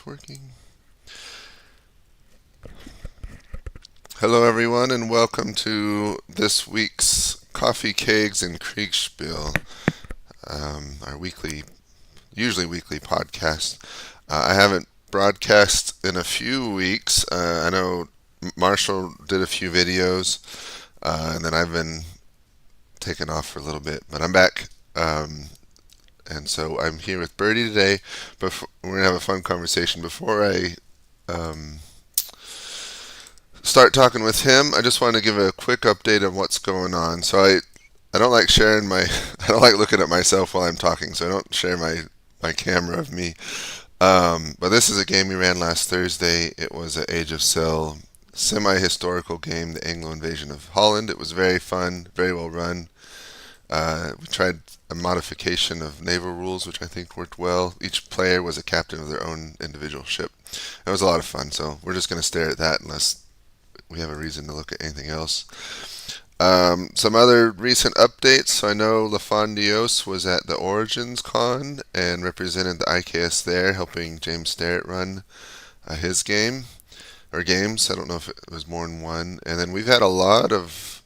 it's working. Hello, everyone, and welcome to this week's Coffee, Kegs, and Kriegsspiel, our usually weekly podcast. I haven't broadcast in a few weeks. I know Marshall did a few videos, and then I've been taken off for a little bit, but I'm back. And so I'm here with Bertie today. We're going to have a fun conversation. Before I start talking with him, I just want to give a quick update on what's going on. I don't like sharing my I don't like looking at myself while I'm talking, so I don't share my camera of me. But this is a game we ran last Thursday. It was an Age of Sail semi-historical game, the Anglo invasion of Holland. It was very fun, very well run. We tried a modification of naval rules, which I think worked well. Each player was a captain of their own individual ship. It was a lot of fun, so we're just going to stare at that unless we have a reason to look at anything else. Some other recent updates. So I know Lafondios was at the Origins Con and represented the IKS there, helping James Starrett run his game, or games. I don't know if it was more than one. And then we've had a lot of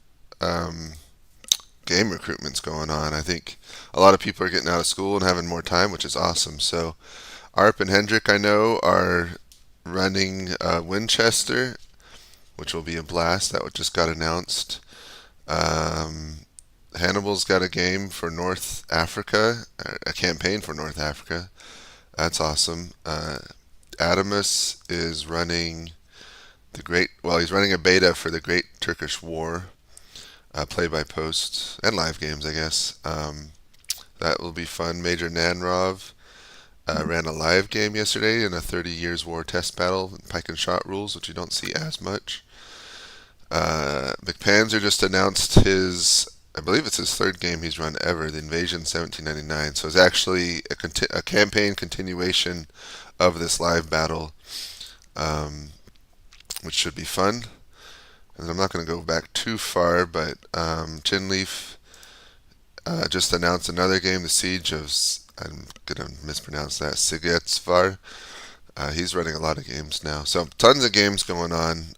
game recruitments going on. I think a lot of people are getting out of school and having more time, which is awesome. So Arp and Hendrick, I know, are running Winchester, which will be a blast. That just got announced. Hannibal's got a game for North Africa, a campaign for North Africa. That's awesome. Adamus is running he's running a beta for the Great Turkish War, play by post and live games, I guess. That will be fun. Major Nanrov ran a live game yesterday in a 30 Years War test battle, pike and shot rules, which you don't see as much. McPanzer just announced I believe it's his third game he's run ever, the Invasion 1799. So it's actually a campaign continuation of this live battle, which should be fun. And I'm not going to go back too far, but Chinleaf just announced another game, the Siege of, I'm going to mispronounce that, Sigetsvar. He's running a lot of games now. So tons of games going on.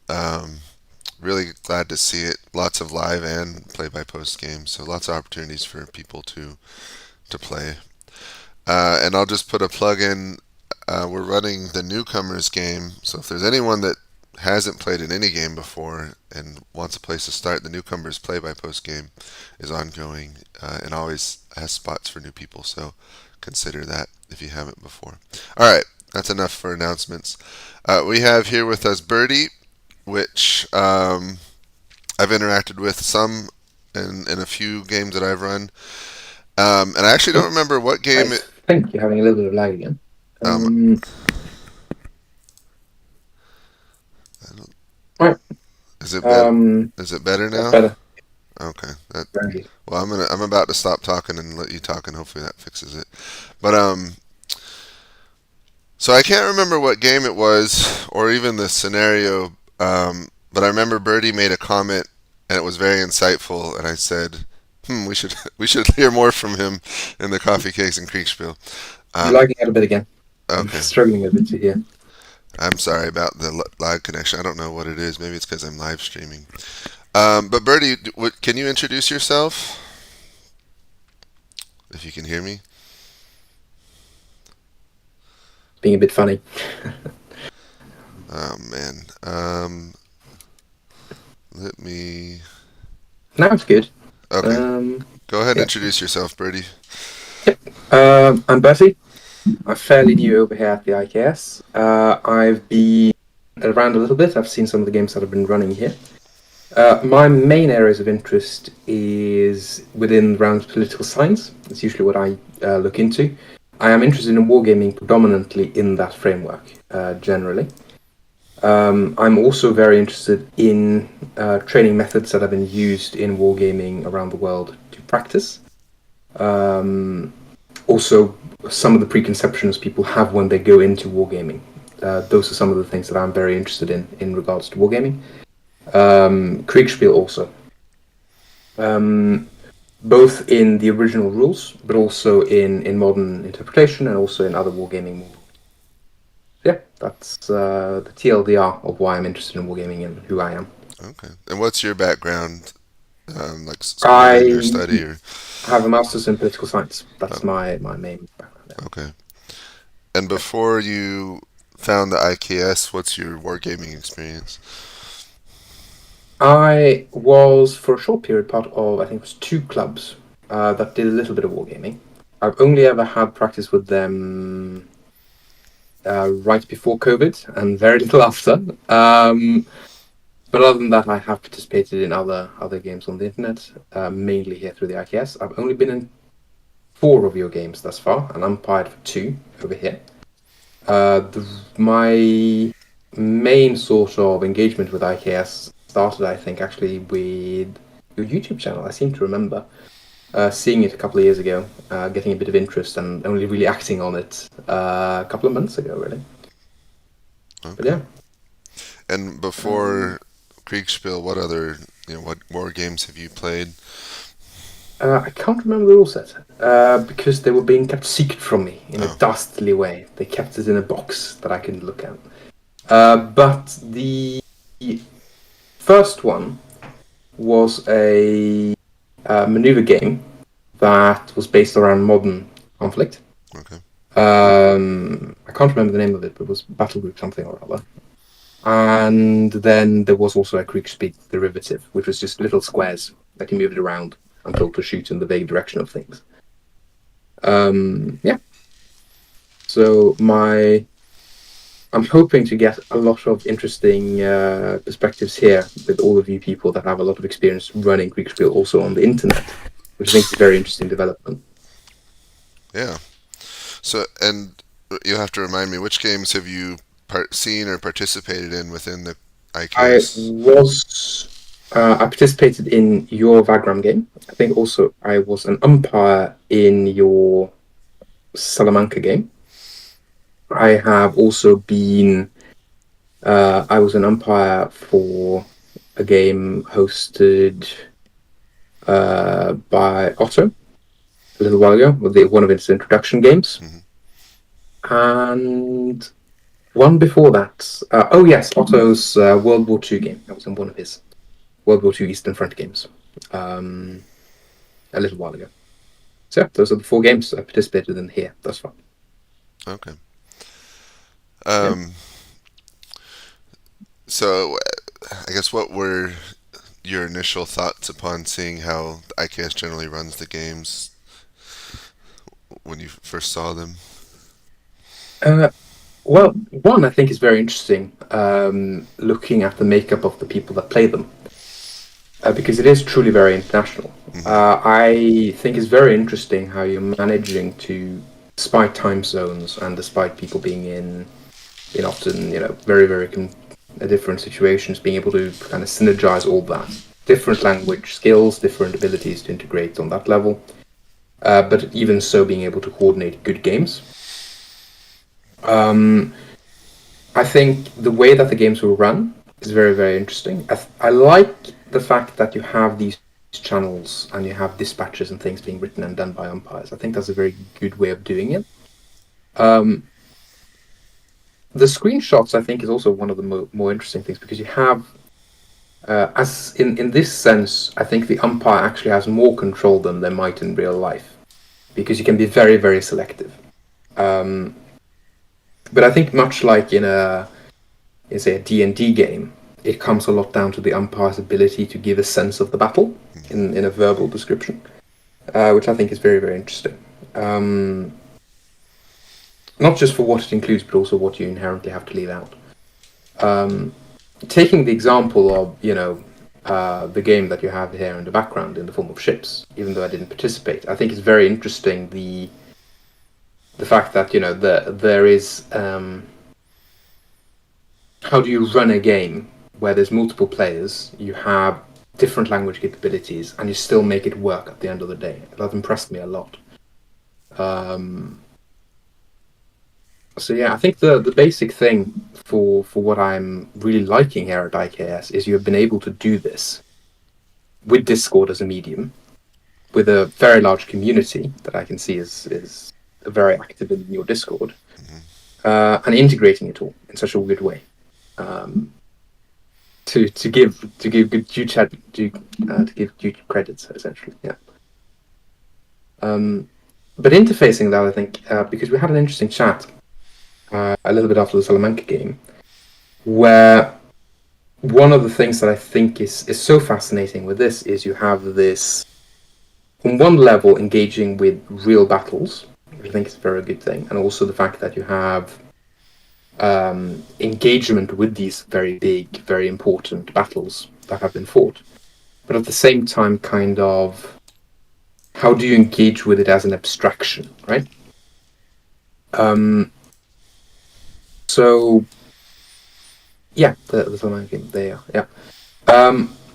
Really glad to see it. Lots of live and play-by-post games, so lots of opportunities for people to play. And I'll just put a plug in. We're running the newcomers game, so if there's anyone that hasn't played in any game before and wants a place to start, the newcomers play-by-post game is ongoing and always has spots for new people, so consider that if you haven't before. All right, that's enough for announcements. We have here with us Bertie, which I've interacted with some in a few games that I've run. And I actually don't remember what game I think you're having a little bit of lag again. Um, Right. is it better? Is it better That's now? better. Okay. Right. Well, I'm about to stop talking and let you talk, and hopefully that fixes it. But so I can't remember what game it was or even the scenario. But I remember Bertie made a comment, and it was very insightful. And I said, we should we should hear more from him in the Coffee Cakes and Kriegspiel. You're Um, lagging out a bit again. I'm okay. struggling a bit to hear. I'm sorry about the live connection. I don't know what it is. Maybe it's because I'm live streaming. But Bertie, can you introduce yourself? If you can hear me. Being a bit funny. Oh man. Let me. Now it's good. Okay. Go ahead and Yeah. introduce yourself, Bertie. I'm Bertie. I'm fairly new over here at the IKS. I've been around a little bit. I've seen some of the games that have been running here. My main areas of interest is within the realms of political science. That's usually what I look into. I am interested in wargaming predominantly in that framework, generally. I'm also very interested in training methods that have been used in wargaming around the world to practice. Also, some of the preconceptions people have when they go into wargaming. Those are some of the things that I'm very interested in regards to wargaming. Kriegsspiel also. Both in the original rules, but also in modern interpretation and also in other wargaming. yeah, that's the TLDR of why I'm interested in wargaming and who I am. Okay. And what's your background, like schooling or I study or? have a master's in political science. That's Oh, my main background. Yeah. okay. And before you found the IKS, what's your wargaming experience? I was for a short period part of, I think it was two clubs that did a little bit of wargaming. I've only ever had practice with them right before COVID and very little after. But other than that, I have participated in other games on the internet, mainly here through the IKS. I've only been in four of your games thus far, and umpired for two over here. My main sort of engagement with IKS started, I think, actually with your YouTube channel. I seem to remember seeing it a couple of years ago, getting a bit of interest, and only really acting on it a couple of months ago, really. But Okay. yeah, And um, before Kriegsspiel, what other, what war games have you played? I can't remember the rule set because they were being kept secret from me in a Oh, dastardly way. They kept it in a box that I couldn't look at. But the first one was a maneuver game that was based around modern conflict. okay. I can't remember the name of it, but it was Battle Group something or other. And then there was also a Kriegsspiel derivative, which was just little squares that you moved around and told to shoot in the vague direction of things. Yeah. So I'm hoping to get a lot of interesting perspectives here with all of you people that have a lot of experience running Kriegsspiel also on the internet, which I think is a very interesting development. Yeah. So, and you have to remind me, which games have you seen or participated in within the I IKS? was I participated in your Vagram game. I think also I was an umpire in your Salamanca game. I have also been I was an umpire for a game hosted by Otto a little while ago, with one of its introduction games, Hmm. and one before that. Oh yes, Otto's World War II game. That was in one of his World War II Eastern Front games um, a little while ago. So yeah, those are the four games I participated in here thus far. Okay. Yeah. Um, so, I guess what were your initial thoughts upon seeing how the IKS generally runs the games when you first saw them? Uh, well, one I think is very interesting. Looking at the makeup of the people that play them, because it is truly very international. Hmm. I think it's very interesting how you're managing to, despite time zones and despite people being in often very different situations, being able to kind of synergize all that different language skills, different abilities to integrate on that level. But even so, being able to coordinate good games. Um, I think the way that the games will run is very interesting. I like the fact that you have these channels and you have dispatches and things being written and done by umpires. I think that's a very good way of doing it. Um, the screenshots, I think, is also one of the more interesting things because you have, as in this sense, I think the umpire actually has more control than they might in real life because you can be very selective. Um, but I think much like in say a D&D game, it comes a lot down to the umpire's ability to give a sense of the battle in a verbal description, which I think is very interesting. Um, Not just for what it includes, but also what you inherently have to leave out. Um, Taking the example of the game that you have here in the background in the form of ships, even though I didn't participate, I think it's very interesting the fact that there is how do you run a game where there's multiple players, you have different language capabilities, and you still make it work at the end of the day. That impressed me a lot. Um, so yeah, I think the basic thing for what I'm really liking here at IKS is you have been able to do this with Discord as a medium, with a very large community that I can see is very active in your Discord. and integrating it all in such a weird way. To give good to give due credits essentially. Yeah. But interfacing that, I think, because we had an interesting chat a little bit after the Salamanca game, where one of the things that I think is so fascinating with this is you have this, on one level, engaging with real battles, which I think is a very good thing, and also the fact that you have engagement with these very big, very important battles that have been fought. But at the same time, kind of, how do you engage with it as an abstraction, right? Um, so, yeah, the Salamanca game, there, yeah.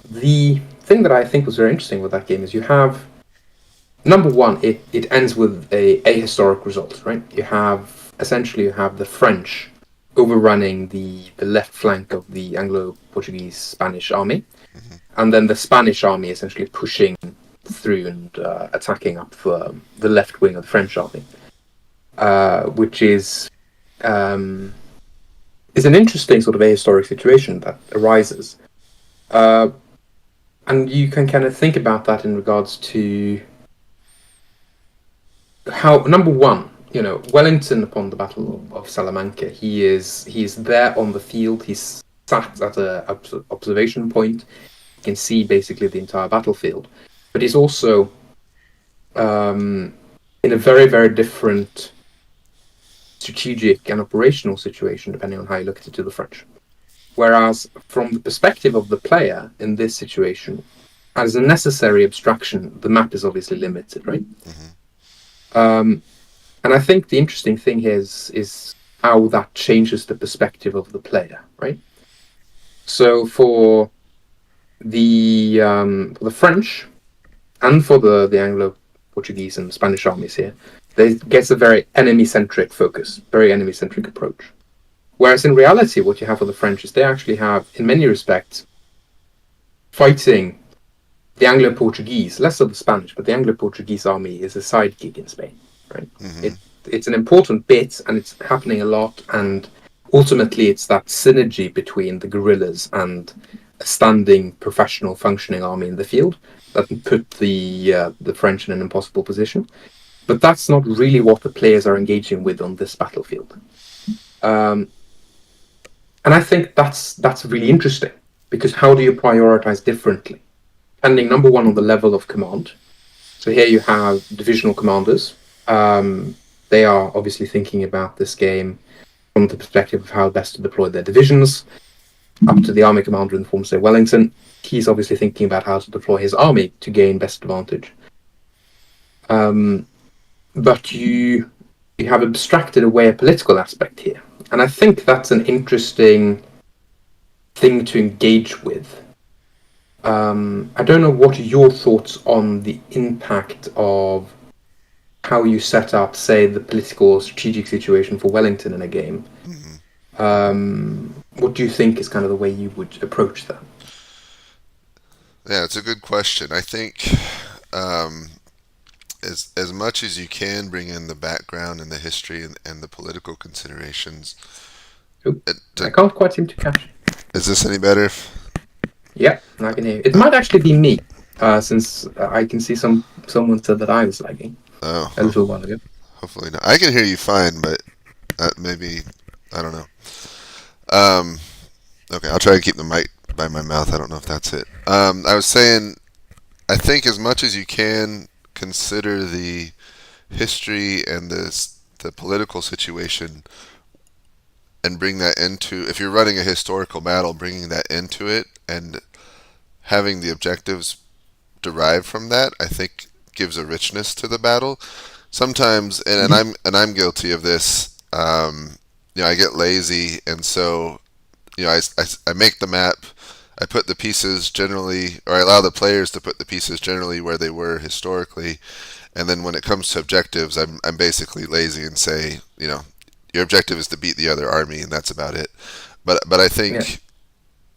The thing that I think was very interesting with that game is you have, number one, it ends with a historic result, right? You have the French overrunning the left flank of the Anglo-Portuguese Spanish army, Hmm. and then the Spanish army essentially pushing through and attacking up the left wing of the French army, which um, is an interesting sort of ahistoric situation that arises. Uh, and you can kind of think about that in regards to how, number one, Wellington upon the Battle of Salamanca, he is there on the field. He's sat at a observation point. You can see basically the entire battlefield, but he's also in a very very different strategic and operational situation depending on how you look at it to the French. Whereas from the perspective of the player in this situation, as a necessary abstraction, the map is obviously limited, right? Hmm. Um, And I think the interesting thing here is how that changes the perspective of the player, right? So for the French and for the Anglo Portuguese and Spanish armies here, they get a very enemy centric focus, very enemy centric approach. Whereas in reality, what you have for the French is they actually have, in many respects, fighting the Anglo Portuguese, less of the Spanish, but the Anglo Portuguese army is a side gig in Spain, right? Hmm. It's an important bit and it's happening a lot, and ultimately it's that synergy between the guerrillas and a standing professional functioning army in the field that put the French in an impossible position. But that's not really what the players are engaging with on this battlefield. Um, and I think that's really interesting, because how do you prioritize differently? Depending, number one, on the level of command. So here you have divisional commanders. They are obviously thinking about this game from the perspective of how best to deploy their divisions, up to the army commander in the form, say, Wellington. He's obviously thinking about how to deploy his army to gain best advantage. Um, but you have abstracted away a political aspect here, and I think that's an interesting thing to engage with. I don't know what are your thoughts on the impact of how you set up, say, the political or strategic situation for Wellington in a game. Hmm. What do you think is kind of the way you would approach that? Yeah, it's a good question. I think um, as much as you can bring in the background and the history and the political considerations. Oh, It, I to, can't quite seem to catch. is this any better? Yeah, I can hear you. It Uh, might actually be me, since I can see someone said that I was lagging a oh, little while ago. hopefully not. I can hear you fine, but maybe I don't know. Um, okay, I'll try to keep the mic by my mouth. I don't know if that's it. I was saying, I think as much as you can consider the history and the political situation and bring that into, if you're running a historical battle, bringing that into it and having the objectives derived from that, I think gives a richness to the battle. Sometimes, Mm-hmm. I'm guilty of this. I get lazy, and so I make the map. I put the pieces generally, or I allow the players to put the pieces generally where they were historically, and then when it comes to objectives, I'm basically lazy and say, your objective is to beat the other army, and that's about it. But I Yeah, think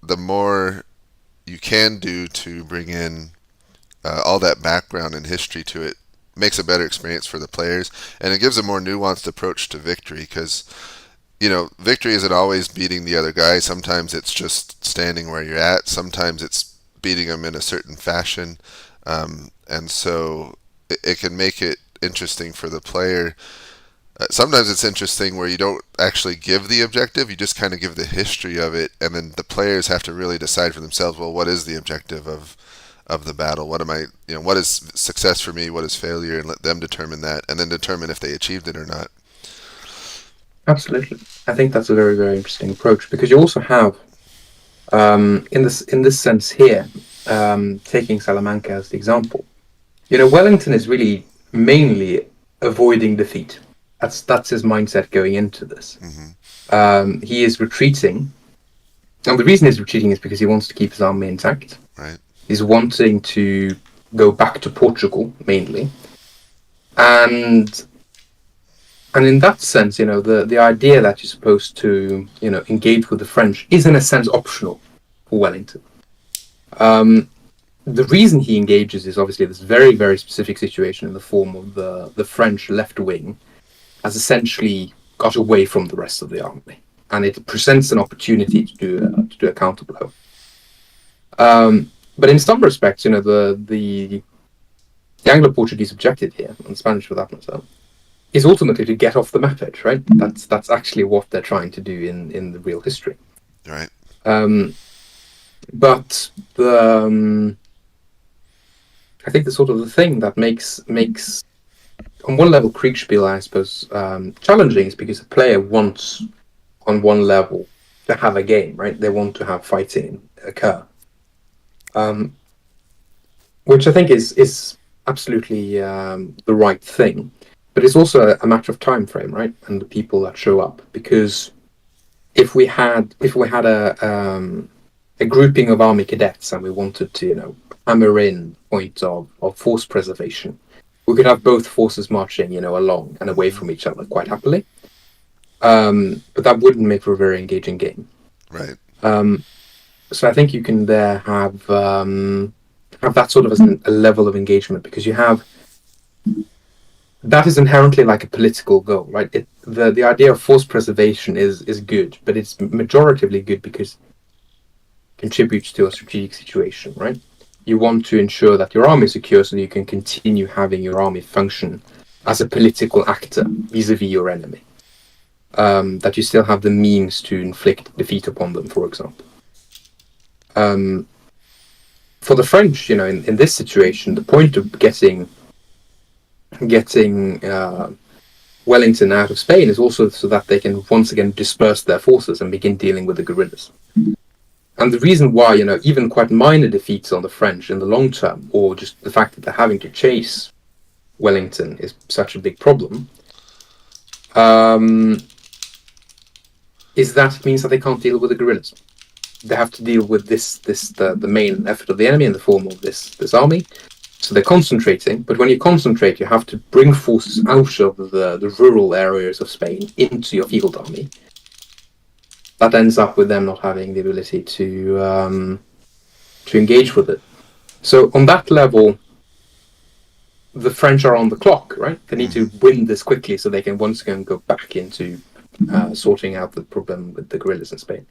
the more you can do to bring in all that background and history to it makes a better experience for the players, and it gives a more nuanced approach to victory because victory isn't always beating the other guy. Sometimes it's just standing where you're at. Sometimes it's beating them in a certain fashion. And so it can make it interesting for the player. Sometimes it's interesting where you don't actually give the objective, you just kind of give the history of it, and then the players have to really decide for themselves, well, what is the objective of the battle? What is success for me? What is failure? And let them determine that, and then determine if they achieved it or not. Absolutely. I think that's a very, very interesting approach because you also have, in this sense here, taking Salamanca as the example, Wellington is really mainly avoiding defeat. That's his mindset going into this. He is retreating, and the reason he's retreating is because he wants to keep his army intact. Right. He's wanting to go back to Portugal mainly, and in that sense, the idea that you're supposed to engage with the French is in a sense optional for Wellington. The reason he engages is obviously this very, very specific situation in the form of the French left wing has essentially got away from the rest of the army, and it presents an opportunity to do a counterblow. But in some respects, the Anglo-Portuguese objective here, and Spanish for that matter, is ultimately to get off the map edge, right? That's actually what they're trying to do in the real history. Right. But I think the sort of the thing that makes on one level Kriegsspiel, I suppose, challenging is because the player wants on one level to have a game, right? They want to have fighting occur, which I think is absolutely the right thing. But it's also a matter of time frame, right? And the people that show up. Because if we had a grouping of army cadets and we wanted to, hammer in point of force preservation, we could have both forces marching, along and away from each other quite happily. But that wouldn't make for a very engaging game. Right. So I think you can there have that sort of as a level of engagement because you have. That is inherently like a political goal, right? The idea of force preservation is good, but it's majoritively good because it contributes to a strategic situation, right? You want to ensure that your army is secure so that you can continue having your army function as a political actor vis-a-vis your enemy. That you still have the means to inflict defeat upon them, for example. For the French, in this situation, the point of getting Wellington out of Spain is also so that they can once again disperse their forces and begin dealing with the guerrillas. And the reason why, even quite minor defeats on the French in the long term, or just the fact that they're having to chase Wellington is such a big problem, is that it means that they can't deal with the guerrillas. They have to deal with the main effort of the enemy in the form of this army. So they're concentrating, but when you concentrate, you have to bring forces out of the rural areas of Spain into your field army. That ends up with them not having the ability to engage with it. So on that level, the French are on the clock, right? They need to win this quickly so they can once again go back into sorting out the problem with the guerrillas in Spain.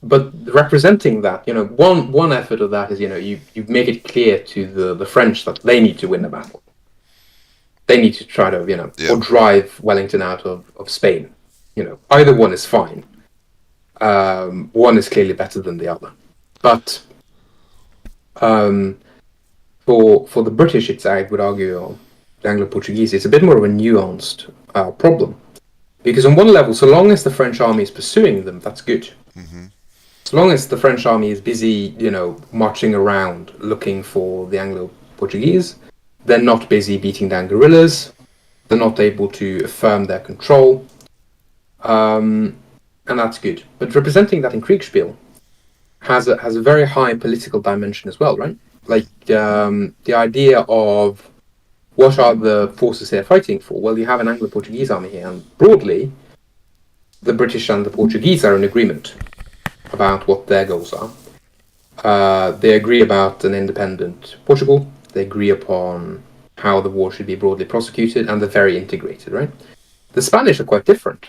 But representing that, one effort of that is, you make it clear to the French that they need to win the battle. They need to try to, or drive Wellington out of Spain. Either one is fine. One is clearly better than the other. But for the British, I would argue, or the Anglo-Portuguese, it's a bit more of a nuanced problem. Because on one level, so long as the French army is pursuing them, that's good. Mm-hmm. As long as the French army is busy, marching around looking for the Anglo-Portuguese, they're not busy beating down guerrillas, they're not able to affirm their control, and that's good. But representing that in Kriegsspiel has a very high political dimension as well, right? Like the idea of what are the forces they're fighting for? Well, you have an Anglo-Portuguese army here, and broadly, the British and the Portuguese are in agreement about what their goals are. They agree about an independent Portugal. They agree upon how the war should be broadly prosecuted, and they're very integrated, right? The Spanish are quite different.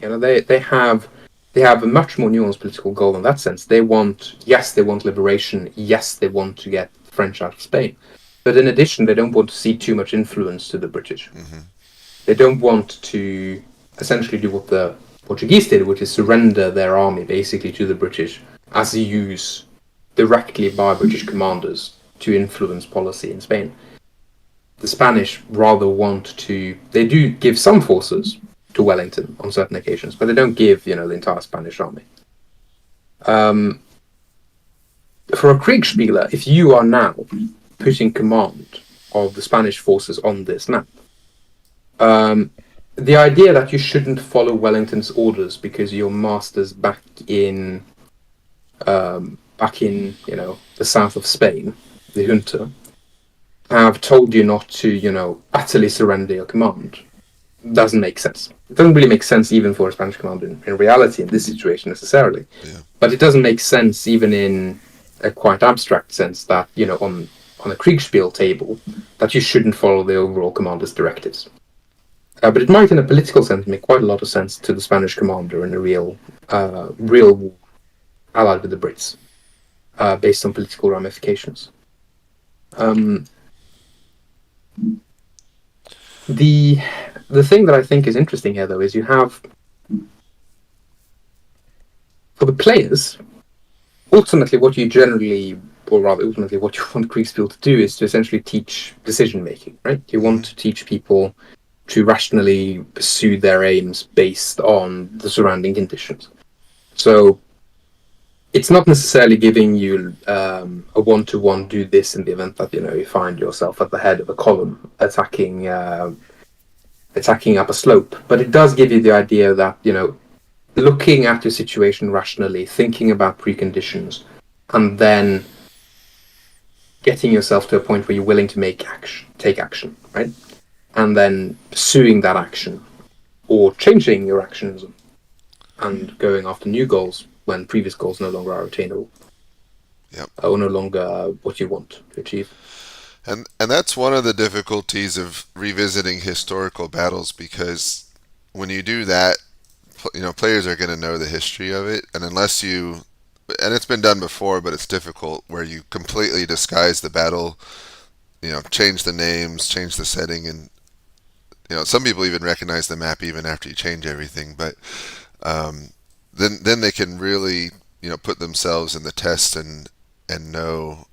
They have a much more nuanced political goal in that sense. They want liberation. Yes, they want to get the French out of Spain. But in addition, they don't want to see too much influence to the British. Mm-hmm. They don't want to essentially do what the Portuguese did, which is surrender their army basically to the British as a use directly by British commanders to influence policy in Spain. The Spanish rather want to. They do give some forces to Wellington on certain occasions, but they don't give, the entire Spanish army. For a Kriegsspieler, if you are now putting command of the Spanish forces on this map, the idea that you shouldn't follow Wellington's orders because your masters back in the south of Spain, the junta, have told you not to, utterly surrender your command, doesn't make sense. It doesn't really make sense even for a Spanish commander in reality in this situation necessarily. Yeah. But it doesn't make sense even in a quite abstract sense that, on a Kriegsspiel table, that you shouldn't follow the overall commander's directives. But it might, in a political sense, make quite a lot of sense to the Spanish commander in a real war allied with the Brits, based on political ramifications. The thing that I think is interesting here, though, is you have, for the players, ultimately what you want Kriegsspiel to do is to essentially teach decision making, right? You want to teach people to rationally pursue their aims based on the surrounding conditions. So it's not necessarily giving you a one-to-one do this in the event that you find yourself at the head of a column attacking up a slope, but it does give you the idea that looking at your situation rationally, thinking about preconditions, and then getting yourself to a point where you're willing to take action, right? And then pursuing that action, or changing your actions and going after new goals when previous goals no longer are attainable. Yep. Or no longer what you want to achieve. And that's one of the difficulties of revisiting historical battles, because when you do that, players are going to know the history of it, and unless you, and it's been done before, but it's difficult, where you completely disguise the battle, change the names, change the setting, and some people even recognize the map even after you change everything. But then they can really put themselves in the test and know,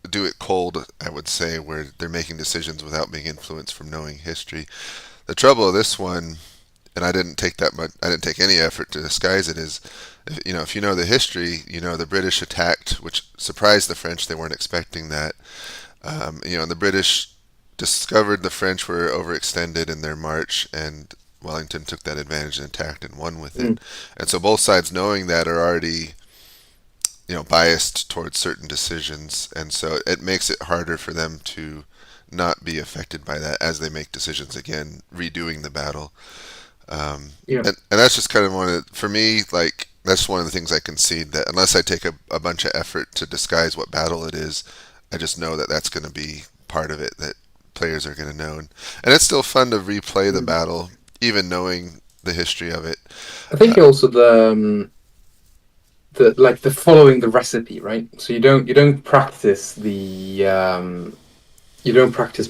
do it cold, I would say, where they're making decisions without being influenced from knowing history. The trouble of this one, and I didn't take any effort to disguise it, is if you know the history, the British attacked, which surprised the French. They weren't expecting that. The British discovered the French were overextended in their march, and Wellington took that advantage and attacked and won with it. And so both sides, knowing that, are already biased towards certain decisions, and so it makes it harder for them to not be affected by that as they make decisions again, redoing the battle. And that's just kind of for me, like, that's one of the things I concede, that unless I take a bunch of effort to disguise what battle it is, I just know that that's going to be part of it, that players are going to know. And it's still fun to replay the battle, even knowing the history of it. I think also the following the recipe, right? So you don't practice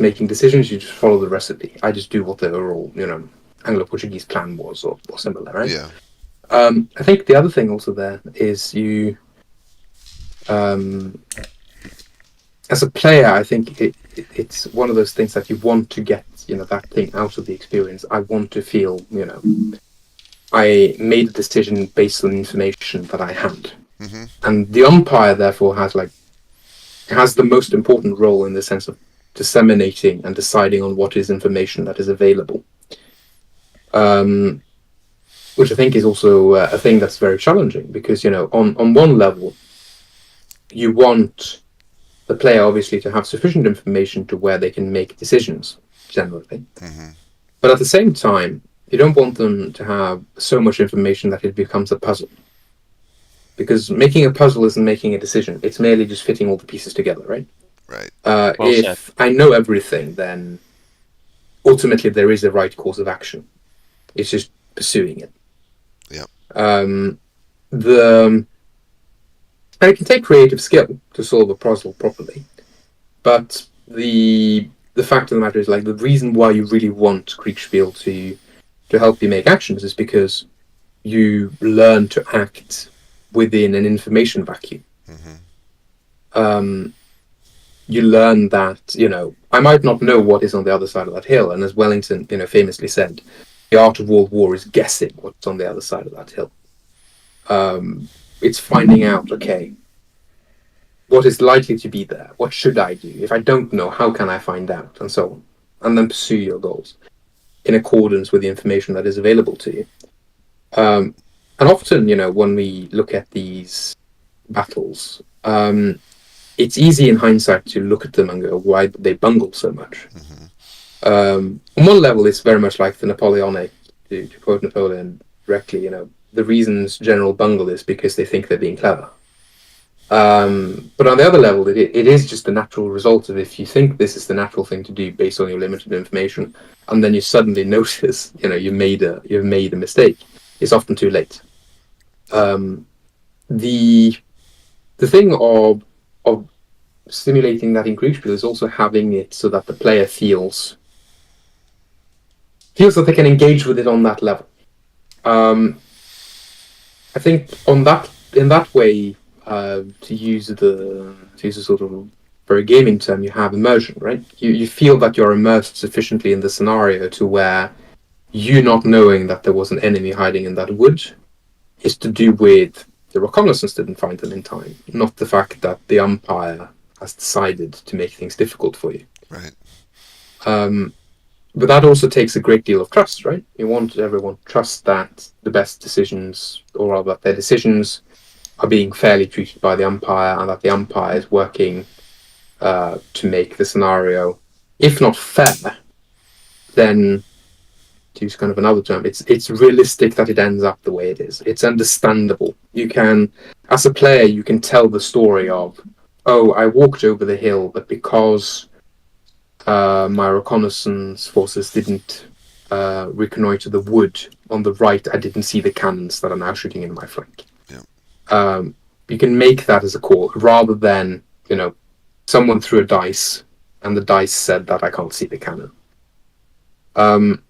making decisions. You just follow the recipe. I just do what the overall Anglo-Portuguese plan was, or similar, right? Yeah. I think the other thing also there is you, as a player, I think it's one of those things that you want to get that thing out of the experience. I want to feel I made a decision based on information that I had. Mm-hmm. And the umpire, therefore, has the most important role in the sense of disseminating and deciding on what is information that is available. Which I think is also a thing that's very challenging, because, on one level, you want the player, obviously, to have sufficient information to where they can make decisions, generally. Mm-hmm. But at the same time, you don't want them to have so much information that it becomes a puzzle. Because making a puzzle isn't making a decision. It's merely just fitting all the pieces together, right? Right. If I know everything, then ultimately there is a right course of action. It's just pursuing it. Yeah. The And it can take creative skill to solve a puzzle properly, but the fact of the matter is, like, the reason why you really want Kriegsspiel to help you make actions is because you learn to act within an information vacuum. Mm-hmm. Um, you learn that, I might not know what is on the other side of that hill, and as Wellington, famously said, the art of World War is guessing what's on the other side of that hill. It's finding out, okay, what is likely to be there? What should I do? If I don't know, how can I find out? And so on. And then pursue your goals in accordance with the information that is available to you. And often, when we look at these battles, it's easy in hindsight to look at them and go, why did they bungle so much? Mm-hmm. On one level, it's very much like the Napoleonic, to quote Napoleon directly, the reasons general bungle is because they think they're being clever. But on the other level, it is just the natural result of, if you think this is the natural thing to do based on your limited information, and then you suddenly notice, you've made a mistake. It's often too late. Yeah. The thing of simulating that in Kriegsspiel is also having it so that the player feels that they can engage with it on that level. I think in that way, to use a sort of very gaming term, you have immersion, right? You feel that you're immersed sufficiently in the scenario to where you not knowing that there was an enemy hiding in that wood is to do with the reconnaissance didn't find them in time, not the fact that the umpire has decided to make things difficult for you. Right. But that also takes a great deal of trust, right? You want everyone to trust that the best decisions, or rather that their decisions, are being fairly treated by the umpire, and that the umpire is working to make the scenario, if not fair, then, to use kind of another term, it's realistic that it ends up the way it is. It's understandable. You can, as a player, you can tell the story of, oh, I walked over the hill, but because my reconnaissance forces didn't reconnoiter the wood on the right, I didn't see the cannons that are now shooting in my flank. Yeah. You can make that as a call rather than, someone threw a dice and the dice said that I can't see the cannon. But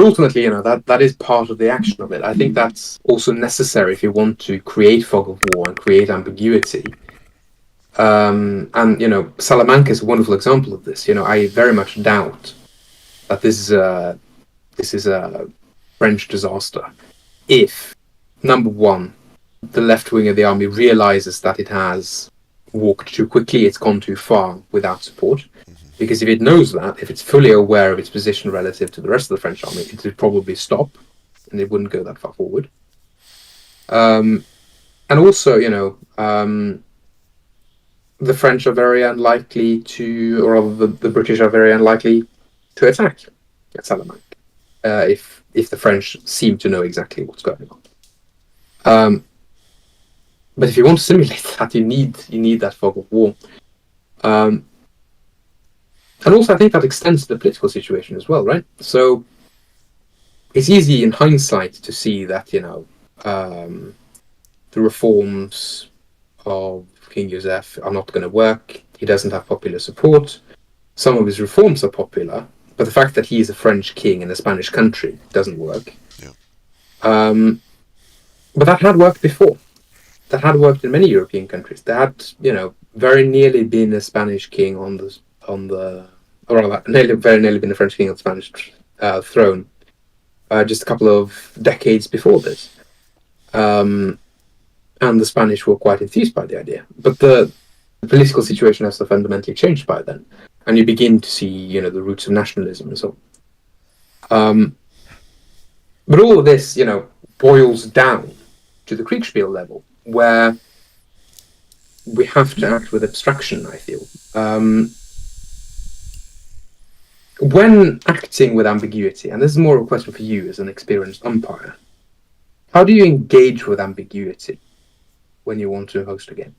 ultimately, that is part of the action of it. I think that's also necessary if you want to create fog of war and create ambiguity. And Salamanca is a wonderful example of this. I very much doubt that this is a French disaster if, number one, the left wing of the army realizes that it has walked too quickly, it's gone too far without support. Mm-hmm. Because if it knows that, if it's fully aware of its position relative to the rest of the French army, it would probably stop and it wouldn't go that far forward. And also, the French are very unlikely to, or rather, the British are very unlikely to attack at Salamanca if the French seem to know exactly what's going on. But if you want to simulate that, you need that fog of war. And also, I think that extends to the political situation as well, right? So it's easy in hindsight to see that the reforms of King Joseph are not going to work. He doesn't have popular support. Some of his reforms are popular, but the fact that he is a French king in a Spanish country doesn't work. Yeah. But that had worked before. That had worked in many European countries. There had, very nearly been a Spanish king or rather, very nearly been a French king on the Spanish throne, just a couple of decades before this. And the Spanish were quite enthused by the idea. But the political situation has so fundamentally changed by then, and you begin to see, the roots of nationalism and so on. But all of this, boils down to the Kriegsspiel level, where we have to act with abstraction, I feel. When acting with ambiguity, and this is more of a question for you as an experienced umpire, how do you engage with ambiguity when you want to host a game?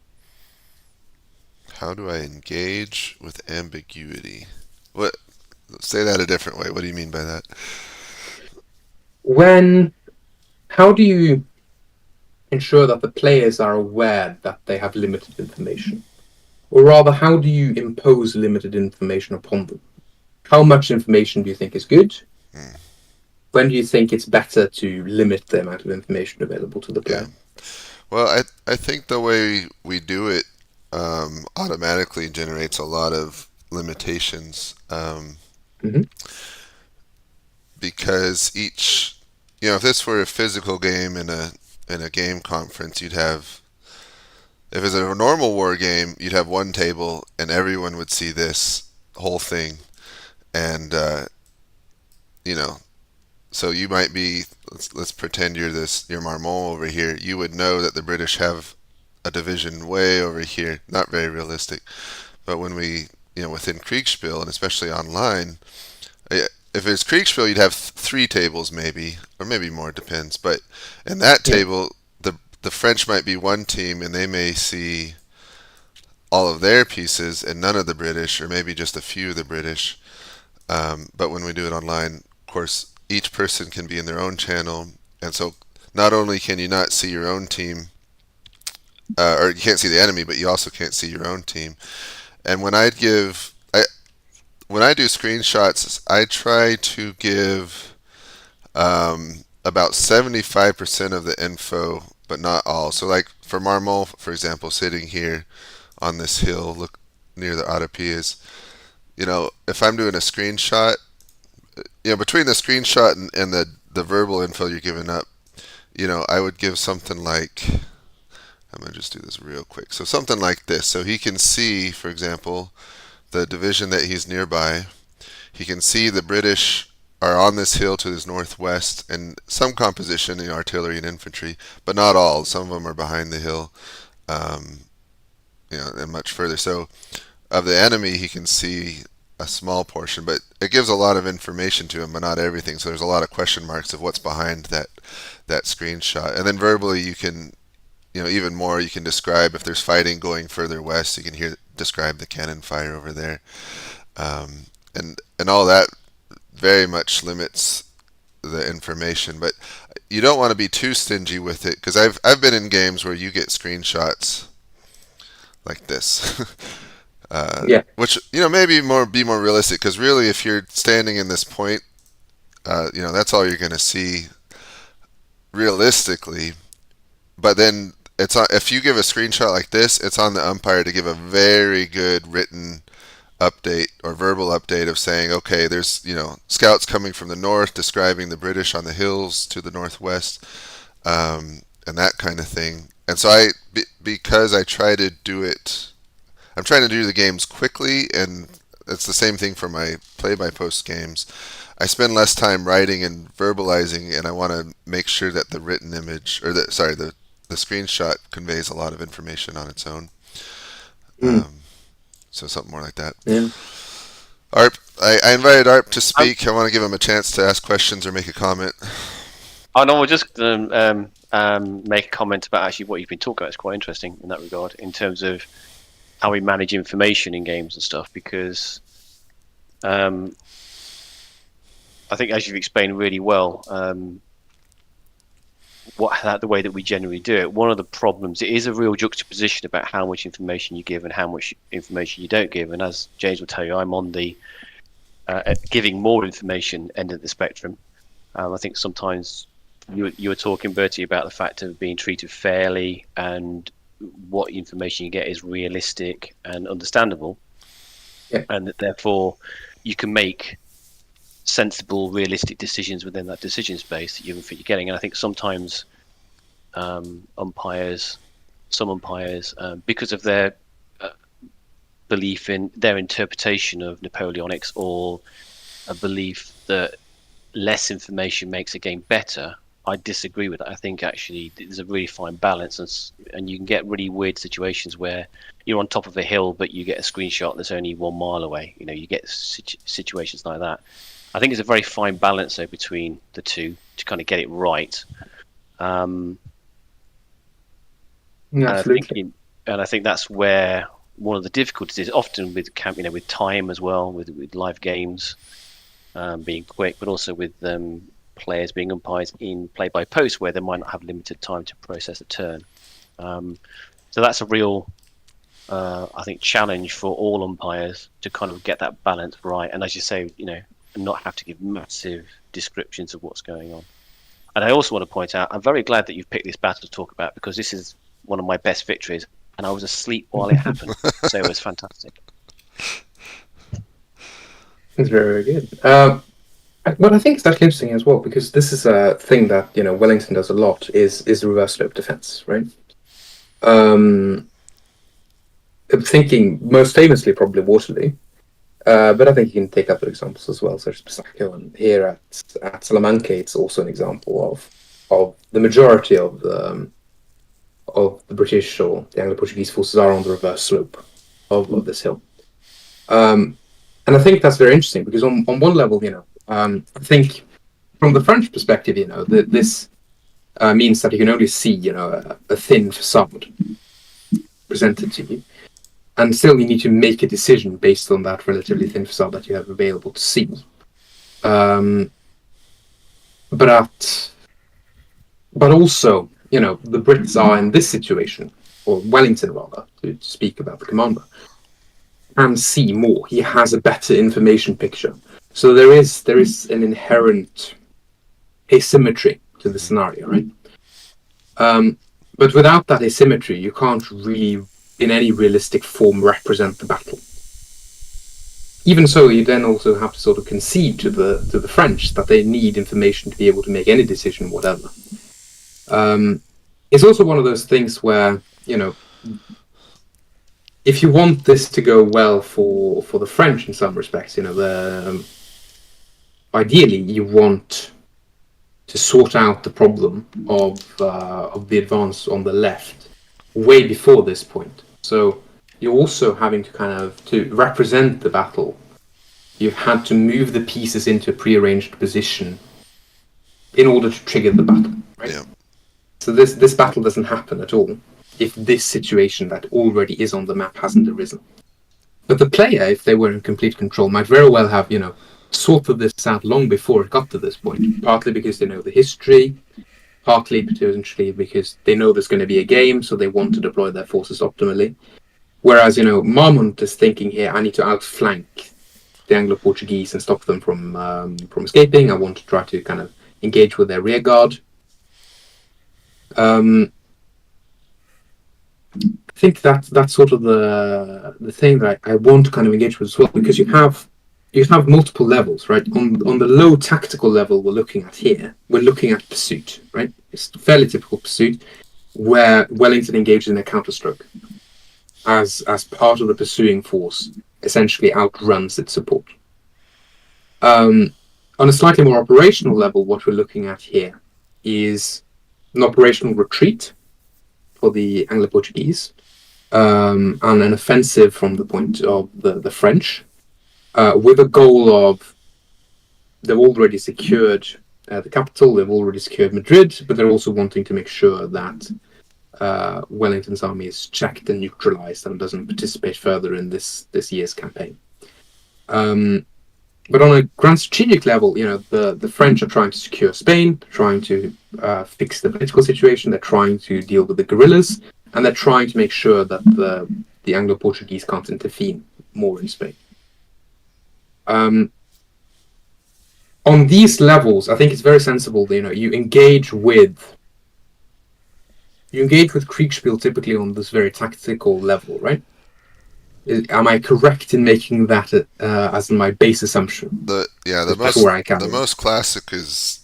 How do I engage with ambiguity? What? Say that a different way. What do you mean by that? When, how do you ensure that the players are aware that they have limited information? Or rather, how do you impose limited information upon them? How much information do you think is good? Hmm. When do you think it's better to limit the amount of information available to the Yeah. player? Well, I think the way we do it automatically generates a lot of limitations Hmm. because if this were a physical game in a game conference, you'd have if it's a normal war game, you'd have one table and everyone would see this whole thing, and you know, so you might be let's pretend you're Marmont over here. You would know that the British have a division way over here. Not very realistic. But when within Kriegsspiel and especially online, if it's Kriegsspiel, you'd have three tables maybe, or maybe more. It depends. But in that Yeah, table, the French might be one team, and they may see all of their pieces and none of the British, or maybe just a few of the British. But when we do it online, of course, each person can be in their own channel, and so not only can you not see your own team, or you can't see the enemy, but you also can't see your own team. And when I do screenshots, I try to give about 75% of the info, but not all. So, like for Marmol, for example, sitting here on this hill, look near the Autopias, if I'm doing a screenshot, between the screenshot and the verbal info you're giving up, I would give something like, I'm going to just do this real quick. So, something like this. So, he can see, for example, the division that he's nearby. He can see the British are on this hill to his northwest, and some composition in artillery and infantry, but not all. Some of them are behind the hill, um, and much further. So, of the enemy, he can see a small portion, but it gives a lot of information to him, but not everything. So there's a lot of question marks of what's behind that screenshot. And then verbally, you can, even more. You can describe if there's fighting going further west. You can describe the cannon fire over there, and all that very much limits the information. But you don't want to be too stingy with it because I've been in games where you get screenshots like this. yeah, Which maybe more be more realistic because really if you're standing in this point, that's all you're going to see realistically. But then if you give a screenshot like this, it's on the umpire to give a very good written update or verbal update of saying, okay, there's scouts coming from the north describing the British on the hills to the northwest, and that kind of thing. And so because I try to do it, I'm trying to do the games quickly, and it's the same thing for my play-by-post games. I spend less time writing and verbalizing, and I want to make sure that the written image, or the screenshot conveys a lot of information on its own. mm, Um, so something more like that. yeah. Arp, I invited Arp to Um, speak. I want to give him a chance to ask questions or make a comment. I know we're just make a comment about actually what you've been talking about. It's quite interesting in that regard, in terms of how we manage information in games and stuff. Because um, I think, as you've explained really well, the way that we generally do it. One of the problems, it is a real juxtaposition about how much information you give and how much information you don't give. And as James will tell you, I'm on the giving more information end of the spectrum. I think sometimes you were talking, Bertie, about the fact of being treated fairly and what information you get is realistic and understandable, Yeah. and that therefore you can make sensible, realistic decisions within that decision space that you're getting. And I think sometimes umpires, because of their belief in their interpretation of Napoleonics, or a belief that less information makes a game better, I disagree with that. I think actually there's a really fine balance, and you can get really weird situations where you're on top of a hill, but you get a screenshot that's only 1 mile away. You get situations like that. I think it's a very fine balance though between the two to kind of get it right. Yeah, And absolutely. I think that's where one of the difficulties is often with with time as well, with live games being quick, but also with players being umpires in play by post, where they might not have limited time to process a turn. So that's a real, I think, challenge for all umpires to kind of get that balance right. And as you say, not have to give massive descriptions of what's going on. And I also want to point out, I'm very glad that you've picked this battle to talk about, because this is one of my best victories, and I was asleep while it happened, so it was fantastic. It's very, very good. What I think is actually interesting as well, because this is a thing that Wellington does a lot, is the reverse slope defense, right? I'm thinking most famously probably Waterloo, but I think you can take other examples as well, such as Pisaco, and here at Salamanca, it's also an example of the majority of the British or the Anglo-Portuguese forces are on the reverse slope of this hill. And I think that's very interesting, because on one level, I think from the French perspective, this means that you can only see, a thin facade presented to you, and still you need to make a decision based on that relatively thin facade that you have available to see. But also, the Brits are in this situation, or Wellington rather, to speak about the commander, can see more. He has a better information picture. So there is an inherent asymmetry to the scenario, right? But without that asymmetry, you can't really, in any realistic form, represent the battle. Even so, you then also have to sort of concede to the French that they need information to be able to make any decision, whatever. It's also one of those things where, if you want this to go well for the French in some respects, ideally you want to sort out the problem of the advance on the left way before this point. So you're also having to to represent the battle. You've had to move the pieces into a prearranged position in order to trigger the battle, right? Yeah. So this battle doesn't happen at all if this situation that already is on the map hasn't arisen. But the player, if they were in complete control, might very well have, sorted this out long before it got to this point. Partly because they know the history, partly potentially because they know there's going to be a game, so they want to deploy their forces optimally. Whereas, Marmont is thinking here, I need to outflank the Anglo-Portuguese and stop them from escaping. I want to try to kind of engage with their rear guard. I think that's sort of the thing that I want to kind of engage with as well, because you have multiple levels, right? On the low tactical level we're looking at here, we're looking at pursuit, right? It's a fairly typical pursuit where Wellington engages in a counterstroke as part of the pursuing force essentially outruns its support. On a slightly more operational level, what we're looking at here is an operational retreat for the Anglo-Portuguese, and an offensive from the point of the French, with a goal of they've already secured the capital, they've already secured Madrid, but they're also wanting to make sure that Wellington's army is checked and neutralized and doesn't participate further in this year's campaign. But on a grand strategic level, the French are trying to secure Spain, trying to fix the political situation, they're trying to deal with the guerrillas, and they're trying to make sure that the Anglo-Portuguese can't intervene more in Spain. On these levels, I think it's very sensible that, you engage with Kriegsspiel typically on this very tactical level, right? Am I correct in making that as my base assumption? The most classic is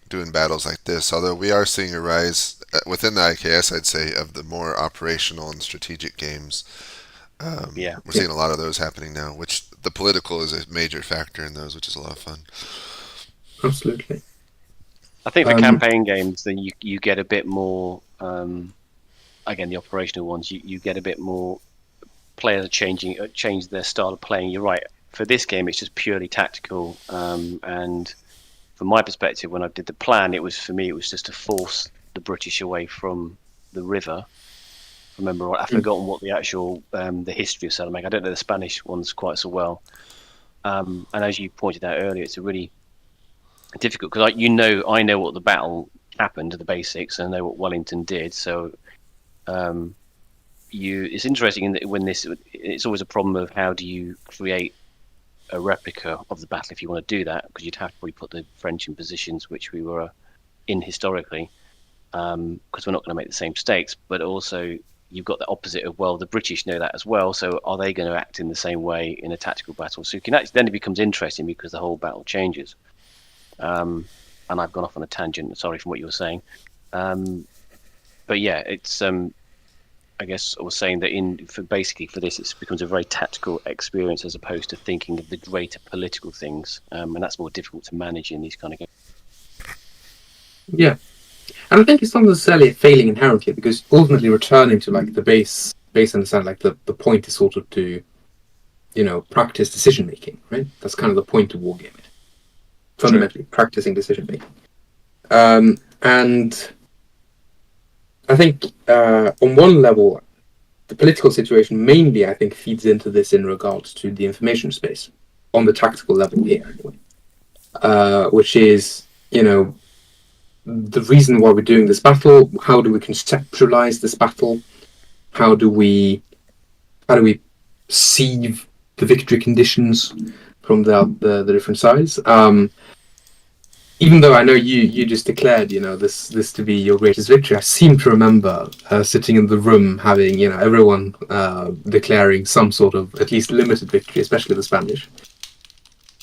doing battles like this. Although we are seeing a rise within the IKS, I'd say, of the more operational and strategic games. We're seeing a lot of those happening now, which the political is a major factor in those, which is a lot of fun. Absolutely. I think for campaign games, then you get a bit more. Again, the operational ones, you get a bit more. Players change their style of playing. You're right. For this game, it's just purely tactical. And from my perspective, when I did the plan, it was just to force the British away from the river remember right. I've forgotten what the actual the history of Salamanca. I don't know the Spanish ones quite so well. And as you pointed out earlier, it's a really difficult because I know what the battle happened, the basics, and I know what Wellington did. So it's interesting in that when it's always a problem of how do you create a replica of the battle if you want to do that, because you'd have to probably put the French in positions which we were in historically, because we're not going to make the same mistakes. But also you've got the opposite of, well, the British know that as well, so are they going to act in the same way in a tactical battle? So you can actually, then it becomes interesting because the whole battle changes. And I've gone off on a tangent, sorry, from what you were saying. But yeah, it's I guess I was saying that for this, it becomes a very tactical experience as opposed to thinking of the greater political things, and that's more difficult to manage in these kind of games. Yeah, and I think it's not necessarily a failing inherently, because ultimately returning to like the base understand, like the point is sort of to, practice decision making, right? That's kind of the point of wargaming. Fundamentally, practicing decision making, and I think on one level, the political situation mainly, I think, feeds into this in regards to the information space on the tactical level here, anyway, which is, the reason why we're doing this battle. How do we conceptualize this battle? How do we perceive the victory conditions from the different sides? Even though I know you just declared, this to be your greatest victory, I seem to remember sitting in the room having, everyone declaring some sort of at least limited victory, especially the Spanish,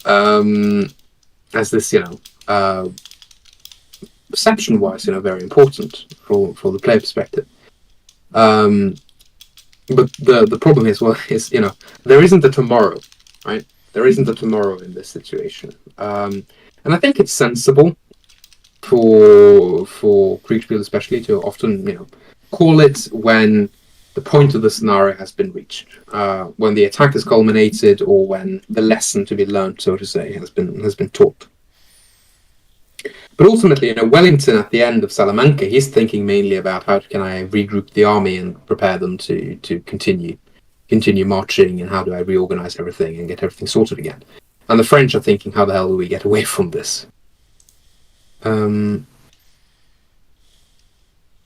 as this, perception-wise, very important for the player perspective. But the problem is, there isn't a tomorrow, right? There isn't a tomorrow in this situation. And I think it's sensible for Kriegsspiel especially to often, call it when the point of the scenario has been reached, when the attack has culminated, or when the lesson to be learned, so to say, has been taught. But ultimately, Wellington at the end of Salamanca, he's thinking mainly about how can I regroup the army and prepare them to continue marching, and how do I reorganize everything and get everything sorted again. And the French are thinking, how the hell do we get away from this? Oh,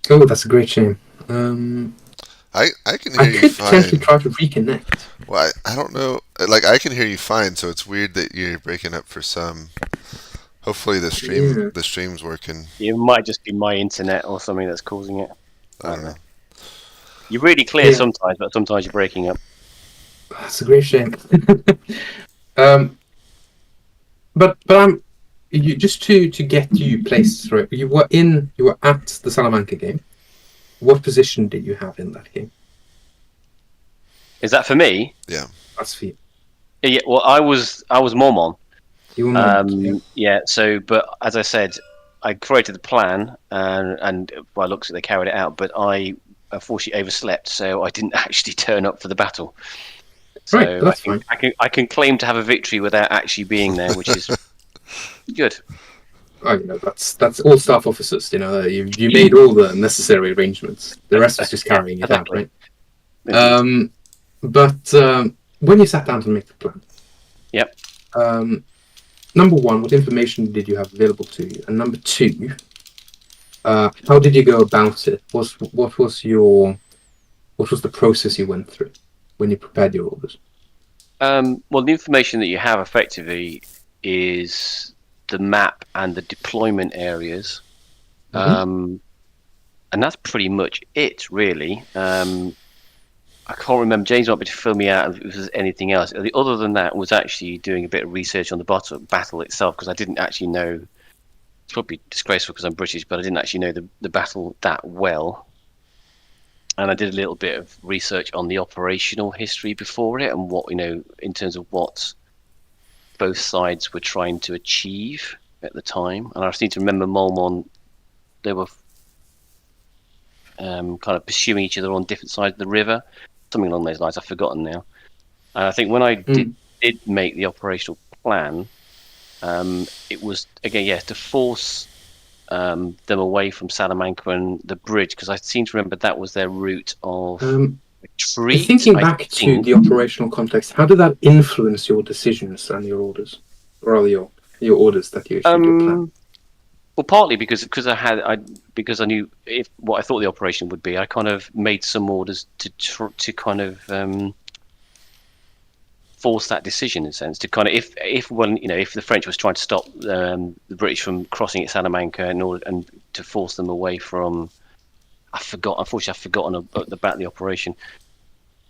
that's a great shame. I can hear I you could fine. potentially try to reconnect. Well, I don't know. Like, I can hear you fine, so it's weird that you're breaking up for some. Hopefully the stream's working. It might just be my internet or something that's causing it. I don't know. You're really clear sometimes, but sometimes you're breaking up. That's a great shame. But just to get you placed, right? You were at the Salamanca game. What position did you have in that game? Is that for me? Yeah. That's for you. Yeah. Well, I was Mormon. You were Mormon. Yeah. So, but as I said, I created the plan, and by looks at it, they carried it out. But I unfortunately overslept, so I didn't actually turn up for the battle. So right, that's fine. I can claim to have a victory without actually being there, which is good. Oh, that's all staff officers. You made all the necessary arrangements. The rest was just carrying it out, right? But when you sat down to make the plan, yep. Number one, what information did you have available to you? And number two, how did you go about it? What was the process you went through when you prepared your orders? Well, the information that you have effectively is the map and the deployment areas, and that's pretty much it, really. I can't remember. James might be to fill me out if there's anything else. Other than that, was actually doing a bit of research on the battle itself, because I didn't actually know. It's probably disgraceful because I'm British, but I didn't actually know the battle that well. And I did a little bit of research on the operational history before it, and what, in terms of what both sides were trying to achieve at the time. And I seem to remember Molmon, they were kind of pursuing each other on different sides of the river, something along those lines. I've forgotten now. And I think when I did make the operational plan, it was, again, to force them away from Salamanca and the bridge, because I seem to remember that was their route of retreat. Thinking I back to think. the operational context, how did that influence your decisions and your orders, or rather your orders that you issued, your plan? Well, partly because I knew what I thought the operation would be. I kind of made some orders to kind of force that decision, in a sense, to kind of if the French was trying to stop the British from crossing at Salamanca and to force them away from. Unfortunately, I've forgotten about the operation.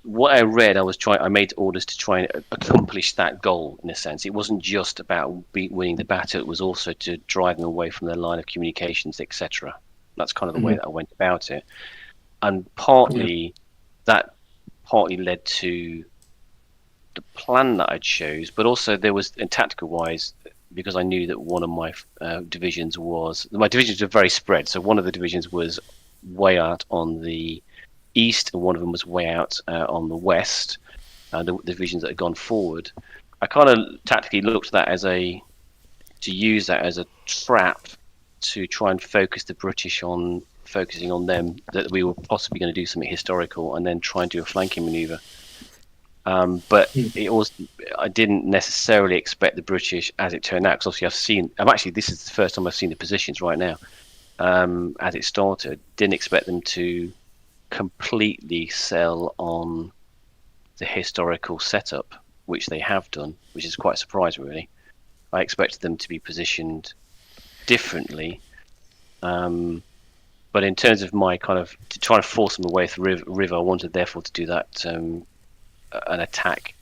What I read, I made orders to try and accomplish that goal, in a sense. It wasn't just about winning the battle; it was also to drive them away from their line of communications, etc. That's kind of the way that I went about it, and that partly led to the plan that I chose, but also there was, in tactical wise, because I knew that one of my divisions were very spread. So one of the divisions was way out on the east, and one of them was way out on the west. The divisions that had gone forward, I kind of tactically looked at that to use that as a trap to try and focus the British on focusing on them, that we were possibly going to do something historical, and then try and do a flanking maneuver. But I didn't necessarily expect the British, as it turned out, because obviously this is the first time I've seen the positions right now. As it started, didn't expect them to completely sell on the historical setup, which they have done, which is quite surprising, really. I expected them to be positioned differently, but in terms of my kind of to try to force them away through the river, I wanted therefore to do that an attack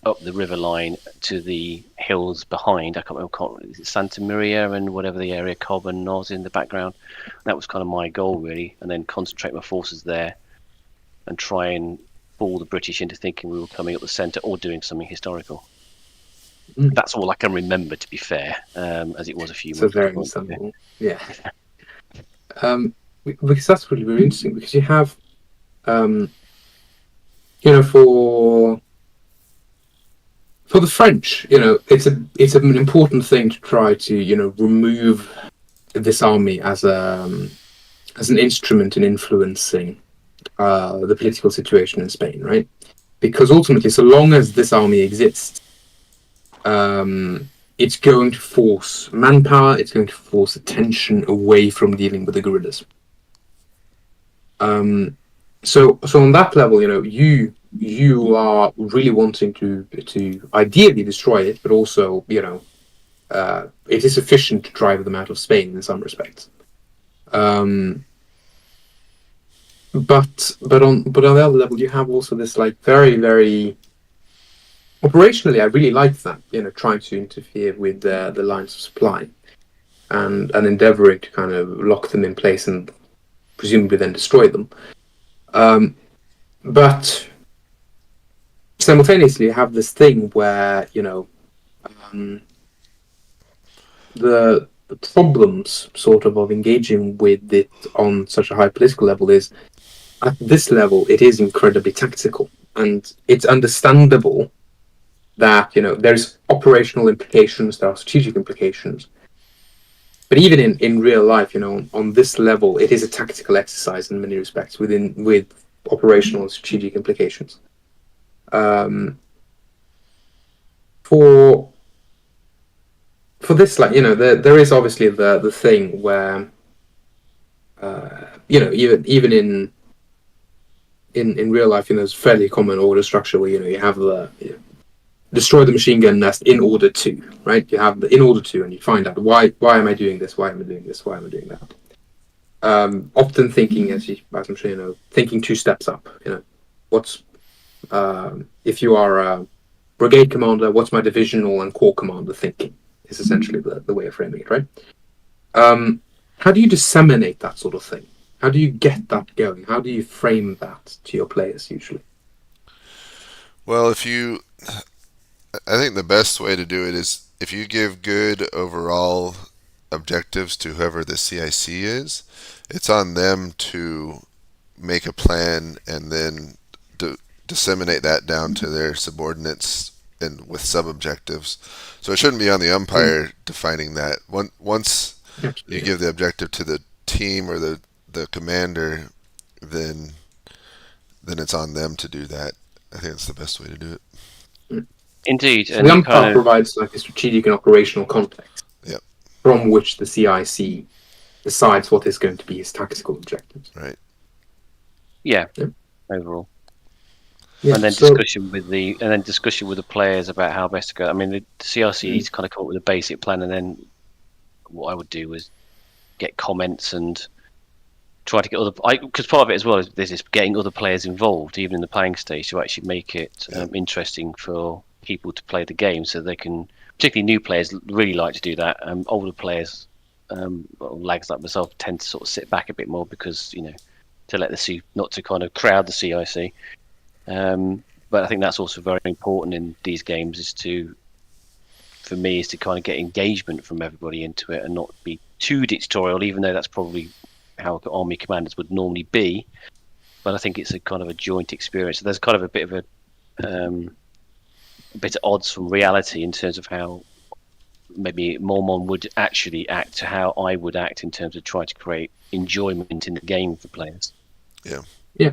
up the river line to the hills behind. I can't remember, is it Santa Maria and whatever the area, Cobb and Nos in the background. That was kind of my goal, really, and then concentrate my forces there and try and fool the British into thinking we were coming up the centre or doing something historical. That's all I can remember, to be fair, as it was a few months ago. Something, yeah. Because that's really, really interesting, because you have, for the French, it's an important thing to try to, remove this army as an instrument in influencing the political situation in Spain, right? Because ultimately, so long as this army exists, it's going to force manpower, it's going to force attention away from dealing with the guerrillas. So on that level, you are really wanting to ideally destroy it, but also, it is sufficient to drive them out of Spain in some respects. But on the other level, you have also this like very, very operationally, I really like that, trying to interfere with the lines of supply and endeavoring to kind of lock them in place and presumably then destroy them. But simultaneously, you have this thing where, the problems sort of engaging with it on such a high political level is, at this level, it is incredibly tactical. And it's understandable that, there's operational implications, there are strategic implications. But even in real life, on this level, it is a tactical exercise in many respects with operational and strategic implications. For this, like, there is obviously the thing where, even in real life, there's fairly common order structure where, you have the destroy the machine gun nest in order to, right? You have the in order to, and you find out why am I doing this? Why am I doing this? Why am I doing that? Often thinking, as I'm sure thinking 2 steps up. What's if you are a brigade commander, what's my divisional and corps commander thinking? Is essentially the way of framing it, right? How do you disseminate that sort of thing? How do you get that going? How do you frame that to your players usually? Well, I think the best way to do it is if you give good overall objectives to whoever the CIC is, it's on them to make a plan and then disseminate that down to their subordinates and with sub objectives. So it shouldn't be on the umpire defining that. Once you Absolutely. give the objective to the team or the commander, then it's on them to do that. I think that's the best way to do it. Indeed, So and the you umpire kind of provides like a strategic and operational context Yep. from which the CIC decides what is going to be his tactical objectives. Right. yeah, Yep. overall. Yeah. And then So discussion with the players about how best to go. I mean, the CRC needs to kind of come up with a basic plan, and then what I would do was get comments and try to get other. Because part of it as well is there's this getting other players involved, even in the playing stage, to actually make it interesting for people to play the game, so they can. Particularly new players really like to do that. Older players, lags like myself, tend to sort of sit back a bit more because to let not to kind of crowd the CIC. But I think that's also very important in these games for me, is to kind of get engagement from everybody into it and not be too dictatorial, even though that's probably how army commanders would normally be. But I think it's a kind of a joint experience. So there's kind of a bit of a bit of odds from reality in terms of how maybe Mormon would actually act to how I would act in terms of trying to create enjoyment in the game for players. Yeah. Yeah.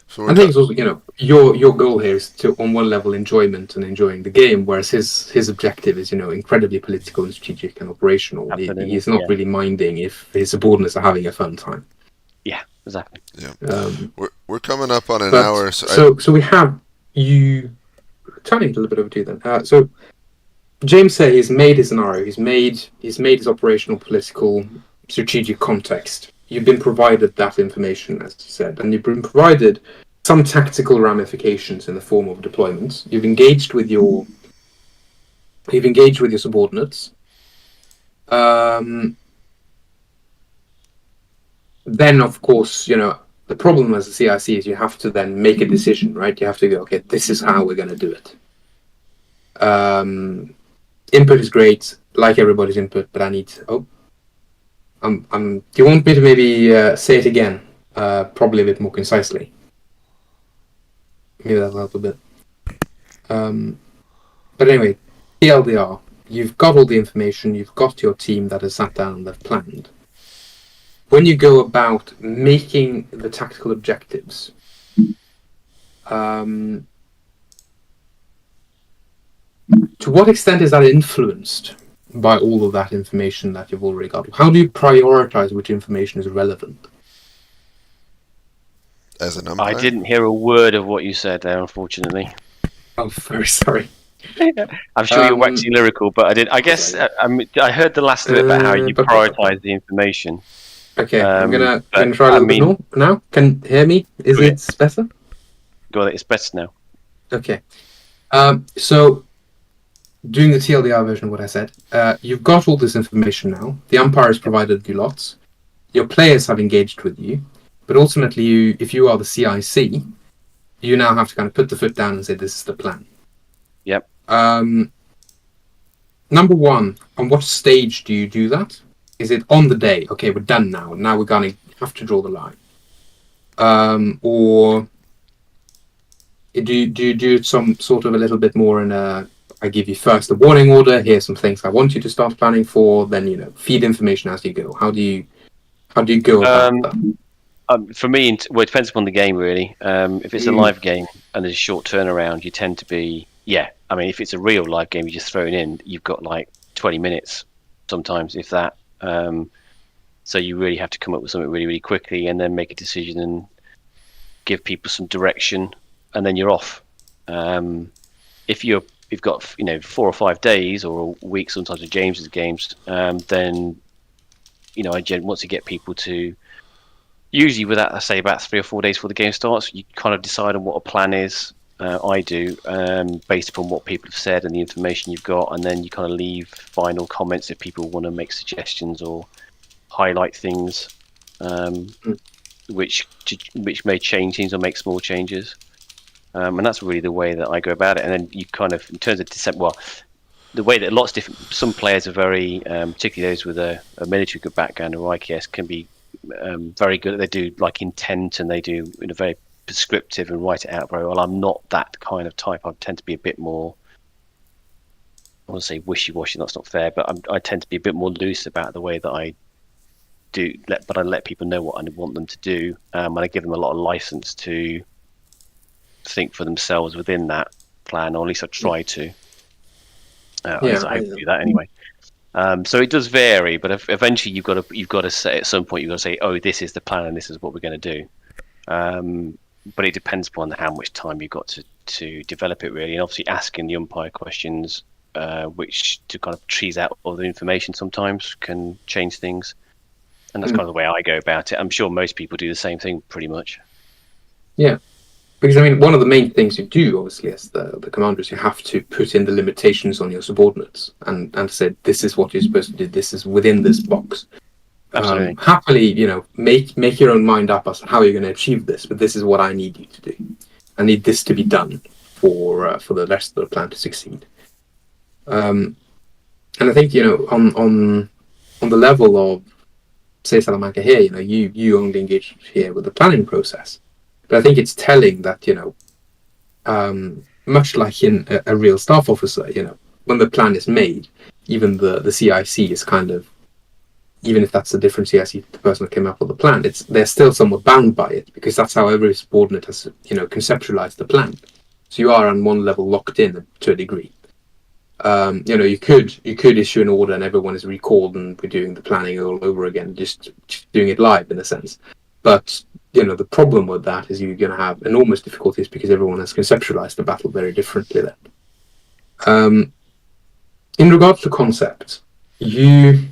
So I think it's also, your goal here is to, on one level, enjoyment and enjoying the game, whereas his objective is, incredibly political and strategic and operational. Absolutely, He's not yeah. really minding if his subordinates are having a fun time. Yeah, exactly. Yeah. We're coming up on an But hour, so we have you turning it a little bit over to you then. So James said he's made his scenario. He's made his operational, political, strategic context. You've been provided that information, as you said, and you've been provided some tactical ramifications in the form of deployments. You've engaged with your subordinates. Then, of course, the problem as a CIC is you have to then make a decision, right? You have to go, okay, this is how we're going to do it. Input is great, like everybody's input, but I need. Do you want me to maybe say it again? Probably a bit more concisely. Maybe that'll help a bit. But anyway, TLDR. You've got all the information. You've got your team that has sat down and they've planned. When you go about making the tactical objectives, to what extent is that influenced by all of that information that you've already got? How do you prioritize which information is relevant? as an umpire, I didn't hear a word of what you said there, unfortunately. I'm very sorry. I'm sure you're waxing lyrical, but I did. I guess I heard the last of it about how you prioritize the information. Okay, I'm gonna but, try a little bit more now. Can you hear me? Is it better? God, it's better now. Okay. So doing the TLDR version of what I said, you've got all this information now. The umpire has provided you lots. Your players have engaged with you, but ultimately, if you are the CIC, you now have to kind of put the foot down and say, "This is the plan." Yep. Number one, on what stage do you do that? Is it on the day? Okay, we're done now. Now we're gonna have to draw the line. Or do you do some sort of a little bit more in a? I give you first a warning order. Here's some things I want you to start planning for. Then feed information as you go. How do you go about that? For me, it depends upon the game really. If it's a live game and there's a short turnaround, you tend to be I mean, if it's a real live game, you just throw it in. You've got like 20 minutes, sometimes if that. So you really have to come up with something really, really quickly, and then make a decision and give people some direction, and then you're off. If you've got 4 or 5 days or a week, sometimes with James's games, then once you get people to, usually without, I say, about 3 or 4 days before the game starts, you kind of decide on what a plan is. I do, based upon what people have said and the information you've got, and then you kind of leave final comments if people want to make suggestions or highlight things, which may change things or make small changes. And that's really the way that I go about it. And then you kind of, in terms of the way that lots of different, some players are very, particularly those with a military good background or IKS, can be very good. They do like intent, and they do in a very prescriptive and write it out very well. I'm not that kind of type. I tend to be a bit more want to say wishy-washy. That's not fair, but I tend to be a bit more loose about the way that I do. But I let people know what I want them to do, and I give them a lot of license to think for themselves within that plan, or at least I try to. At least I hope to do that anyway. So it does vary, but eventually you've got to say at some point you've got to say, oh, this is the plan and this is what we're going to do. But it depends upon how much time you've got to develop it really, and obviously asking the umpire questions, which to kind of tease out all the information sometimes can change things, and that's kind of the way I go about it. I'm sure most people do the same thing pretty much. Yeah. Because, I mean, one of the main things you do, obviously, as the commander, is you have to put in the limitations on your subordinates and say, this is what you're supposed to do, this is within this box. Absolutely. Happily, make your own mind up as to how you're going to achieve this, but this is what I need you to do. I need this to be done for the rest of the plan to succeed. And I think, on the level of, say, Salamanca here, you only engage here with the planning process. But I think it's telling that, much like in a real staff officer, when the plan is made, even the CIC is kind of, even if that's a different CIC, the person that came up with the plan, they're still somewhat bound by it, because that's how every subordinate has, conceptualized the plan. So you are on one level locked in to a degree. You could issue an order and everyone is recalled and we're doing the planning all over again, just doing it live in a sense. But the problem with that is you're going to have enormous difficulties because everyone has conceptualized the battle very differently then. In regards to concepts, we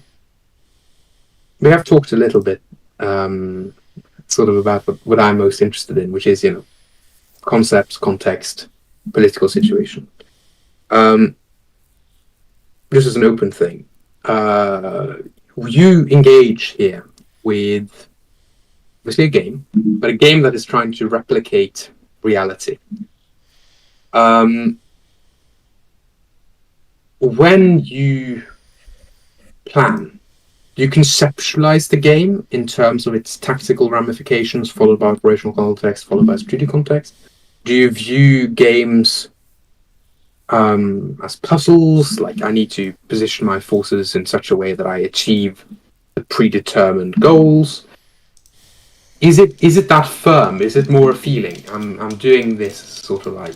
have talked a little bit sort of about what I'm most interested in, which is, concepts, context, political situation. Just as an open thing, you engage here with obviously a game, but a game that is trying to replicate reality. When you plan, do you conceptualize the game in terms of its tactical ramifications, followed by operational context, followed by strategic context? Do you view games as puzzles, like I need to position my forces in such a way that I achieve the predetermined goals? Is it that firm? Is it more a feeling? I'm doing this sort of like,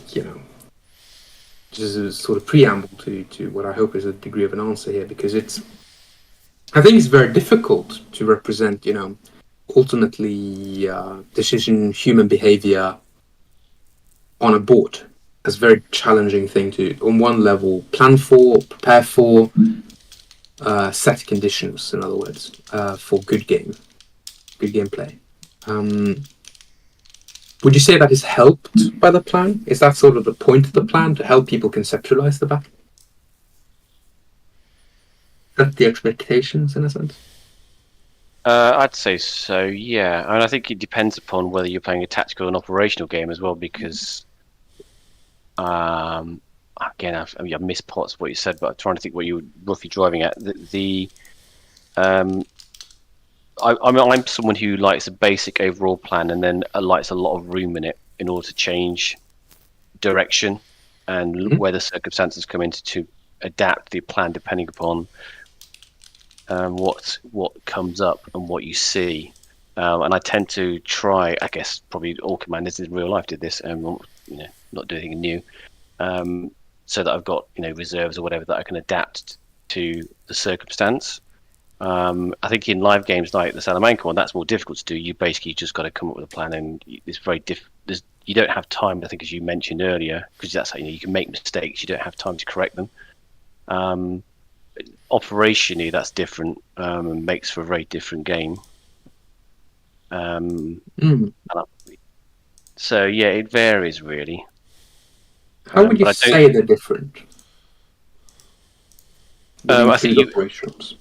just a sort of preamble to what I hope is a degree of an answer here, because I think it's very difficult to represent, ultimately decision, human behavior on a board. It's a very challenging thing to, on one level, plan for, prepare for, set conditions, in other words, for good gameplay. Would you say that is helped by the plan? Is that sort of the point of the plan, to help people conceptualize the battle? Set the expectations, in a sense? I'd say so, yeah. And I think it depends upon whether you're playing a tactical and operational game as well, because again, I've missed parts of what you said, but I'm trying to think what you were roughly driving at. I'm someone who likes a basic overall plan and then likes a lot of room in it in order to change direction and where the circumstances come into to adapt the plan depending upon what comes up and what you see. And I tend to try, I guess probably all commanders in real life did this, and not do anything new, so that I've got reserves or whatever that I can adapt to the circumstance. I think in live games like the Salamanca one, that's more difficult to do. You basically just got to come up with a plan, and it's very you don't have time, I think, as you mentioned earlier, because that's how you can make mistakes. You don't have time to correct them. Operationally, that's different, and makes for a very different game. So yeah, it varies really. How would you say they're different? I think operations.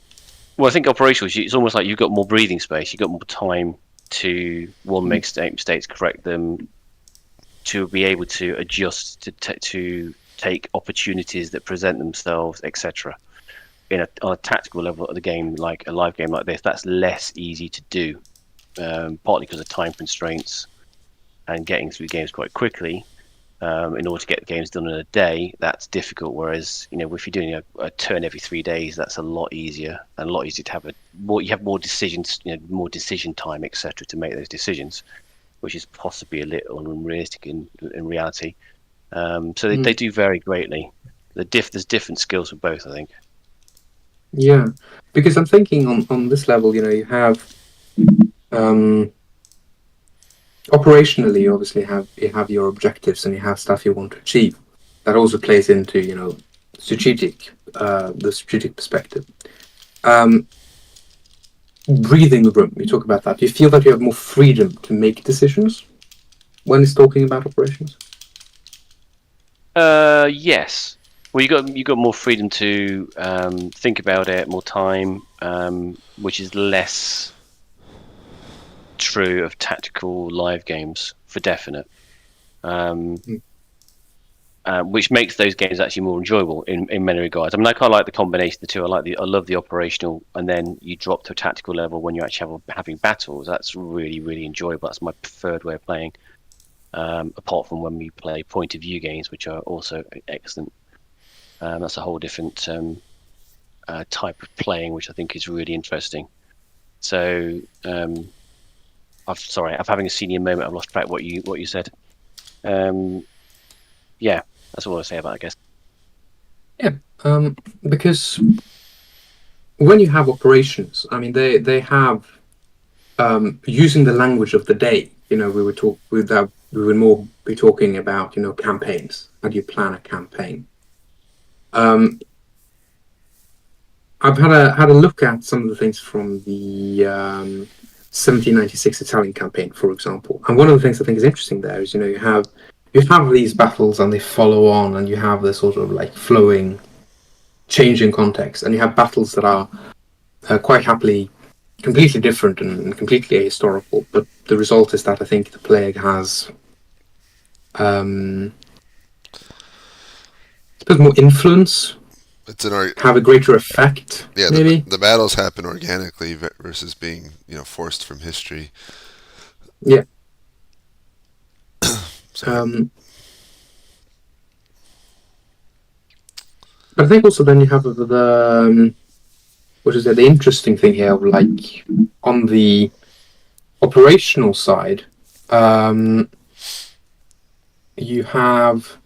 Well, I think operationally, it's almost like you've got more breathing space. You've got more time to make mistakes, correct them, to be able to adjust, to take opportunities that present themselves, etc. On a tactical level of the game, like a live game like this, that's less easy to do, partly because of time constraints and getting through games quite quickly. in order to get the games done in a day, that's difficult. Whereas, if you're doing a turn every 3 days, that's a lot easier and a lot easier to have you have more decisions, more decision time, etc., to make those decisions, which is possibly a little unrealistic in reality. So they do vary greatly. There's different skills for both, I think. Yeah, because I'm thinking on this level, you have um, operationally, you obviously have your objectives and you have stuff you want to achieve. That also plays into the strategic perspective. Um, Breathing the room, you talk about that. Do you feel that you have more freedom to make decisions when it's talking about operations? Yes. Well, you got more freedom to think about it, more time, which is less true of tactical live games for definite. Um, Mm. which makes those games actually more enjoyable in many regards. I mean, I quite like the combination of the two. I love the operational, and then you drop to a tactical level when you're actually having battles. That's really, really enjoyable. That's my preferred way of playing. Apart from when we play point of view games, which are also excellent. That's a whole different type of playing, which I think is really interesting. So, I'm having a senior moment. I've lost track what you said. Yeah, that's all I say about it, I guess. Yeah, because when you have operations, I mean, they have using the language of the day. We would more be talking about campaigns. How do you plan a campaign? Um, I've had a look at some of the things from the 1796 Italian campaign, for example, and one of the things I think is interesting there is you have these battles and they follow on, and you have this sort of like flowing, changing context, and you have battles that are quite happily completely different and completely ahistorical. But the result is that I think the plague has um, I suppose more influence, It's an art. have a greater effect, Yeah, maybe. the battles happen organically versus being forced from history. Yeah. So Um, but I think also then you have what is it? The interesting thing here, like on the operational side, um, you have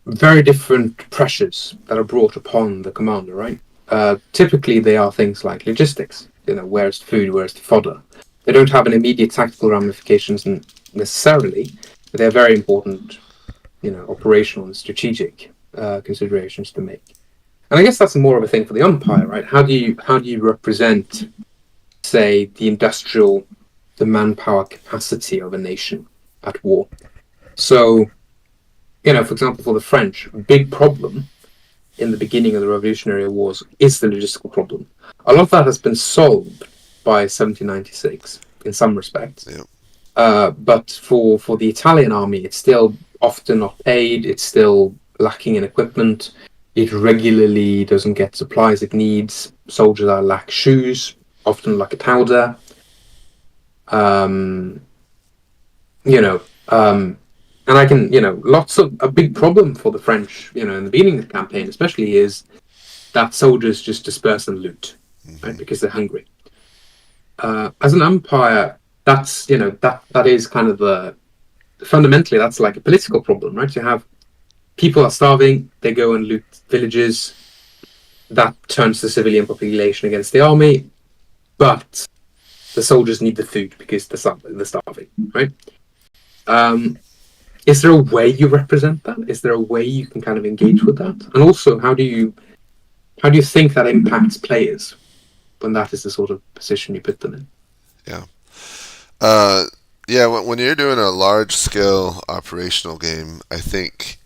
very different pressures that are brought upon the commander, right? Typically, they are things like logistics. Where's the food? Where's the fodder? They don't have an immediate tactical ramifications necessarily, but they're very important, operational and strategic considerations to make. And I guess that's more of a thing for the umpire, right? How do you represent, say, the manpower capacity of a nation at war? So, for example, for the French, a big problem in the beginning of the Revolutionary Wars is the logistical problem. A lot of that has been solved by 1796 in some respects. yeah, But for the Italian army, it's still often not paid. It's still lacking in equipment. It regularly doesn't get supplies it needs. Soldiers are lack shoes, often lack a powder. Um, you know, and I can, lots of a big problem for the French, in the beginning of the campaign, especially, is that soldiers just disperse and loot, right, because they're hungry. As an empire, that's that is kind of fundamentally that's like a political problem, right? You have people are starving, they go and loot villages, that turns the civilian population against the army, but the soldiers need the food because they're starving, right? Um, is there a way you represent that? Is there a way you can kind of engage with that? And also, how do you think that impacts players when that is the sort of position you put them in? yeah, uh, yeah. When you're doing a large scale operational game, I think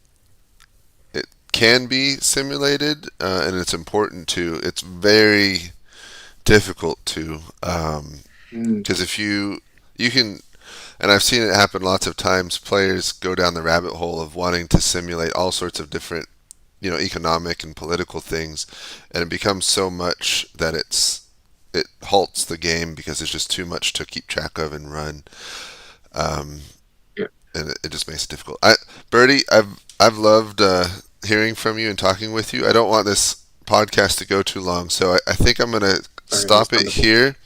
it can be simulated, and it's important to. It's very difficult to, Mm, because if you can, and I've seen it happen lots of times. Players go down the rabbit hole of wanting to simulate all sorts of different, economic and political things, and it becomes so much that it halts the game because it's just too much to keep track of and run. Um, yeah. and it just makes it difficult. Bertie, I've loved hearing from you and talking with you. I don't want this podcast to go too long, so I think I'm gonna Very stop it understandable. here.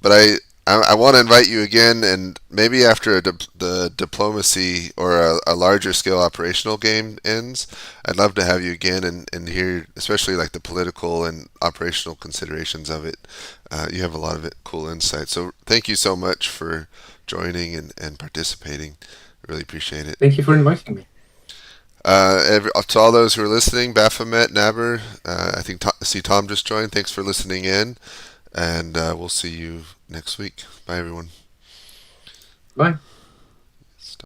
But I want to invite you again, and maybe after the diplomacy or a larger scale operational game ends, I'd love to have you again and hear, especially like the political and operational considerations of it. You have a lot of cool insight. So thank you so much for joining and participating. Really appreciate it. Thank you for inviting me. To all those who are listening, Baphomet, Naber, I think see Tom just joined. Thanks for listening in, and we'll see you next week. Bye, everyone. Bye.